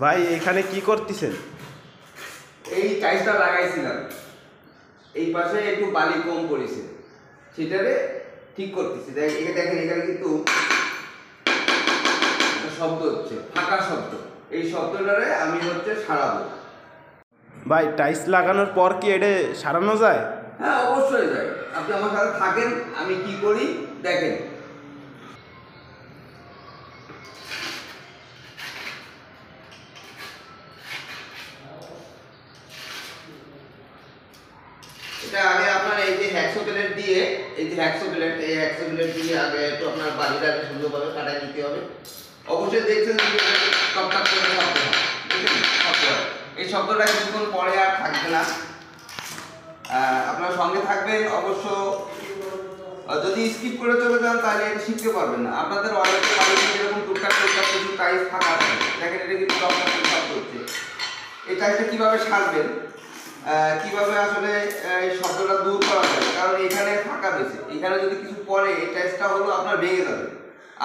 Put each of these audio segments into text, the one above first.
ভাই এখানে কি করতেছেন? এই টাইলসটা লাগাইছিলাম, এই পাশে একটু বালি কম পড়েছে, সেটারে ঠিক করতেছি। দেখেন এখানে কিন্তু একটা শব্দ হচ্ছে, ফাঁকা শব্দ। এই শব্দটারে আমি সারাবো। ভাই টাইলস লাগানোর পর কি এটা সারানো যায়? হ্যাঁ, অবশ্যই যায়। আপনি আমার সাথে থাকেন, আমি কি করি দেখেন। এটা আগে আপনার এই যে হ্যাকসো প্লেট দিয়ে, এই হ্যাকসো প্লেট দিয়ে আগে একটু আপনার বালিটাকে সুন্দরভাবে কাটাই নিতে হবে। অবশ্যই দেখছেন যে টকটক করে শব্দ হয়, দেখেন শব্দ হয়। এই শব্দটা কিছুক্ষণ পরে আর থাকবে না। আপনার সঙ্গে থাকবেন অবশ্য। যদি স্কিপ করে চলে যান তাহলে এটা শিখতে পারবেন না। আপনাদের অনেক বাড়িতে যেরকম টুকটাক কিছু টাইলস ফাঁকা থাকে, দেখেন এটা কিন্তু টকটক করে শব্দ হচ্ছে। এই টাইলসটা কিভাবে সারবেন, কিভাবে আসলে এই শব্দটা দূর করা যায়, কারণ এখানে ফাঁকা রয়েছে। এখানে যদি কিছু পড়ে এই টাইলসটা হলো আপনার ভেঙে যাবে,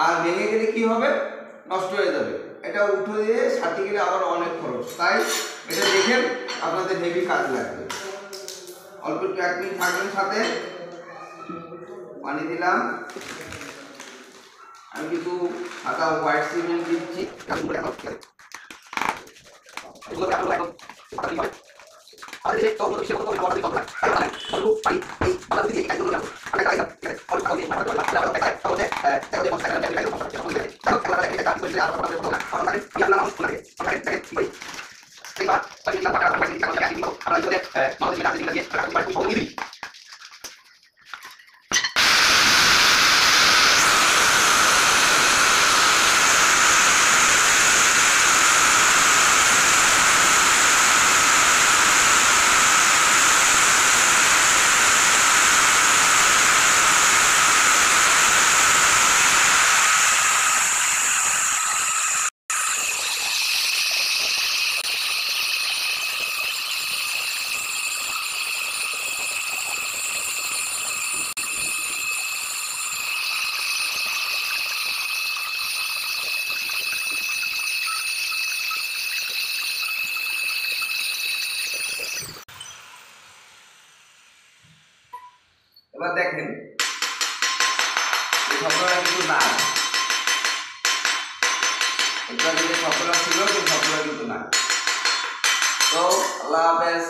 আর ভেঙে গেলে কি হবে, নষ্ট হয়ে যাবে। এটা উঠে দিয়ে সারতে গেলে আবার অনেক খরচ। তাই এটা দেখেন, আপনাদের হেভি কাজ লাগবে। অল্প একটু 1 মিনিট থাকবেন সাথে। পানি দিলাম, আমি কিছু হালকা হোয়াইট সিমেন্ট দিচ্ছি। এবার দেখেন এই শব্দটা কিন্তু না, এটা যে শব্দটা ছিল সেই শব্দটা কিন্তু না। তো আল্লাহ হাফেজ।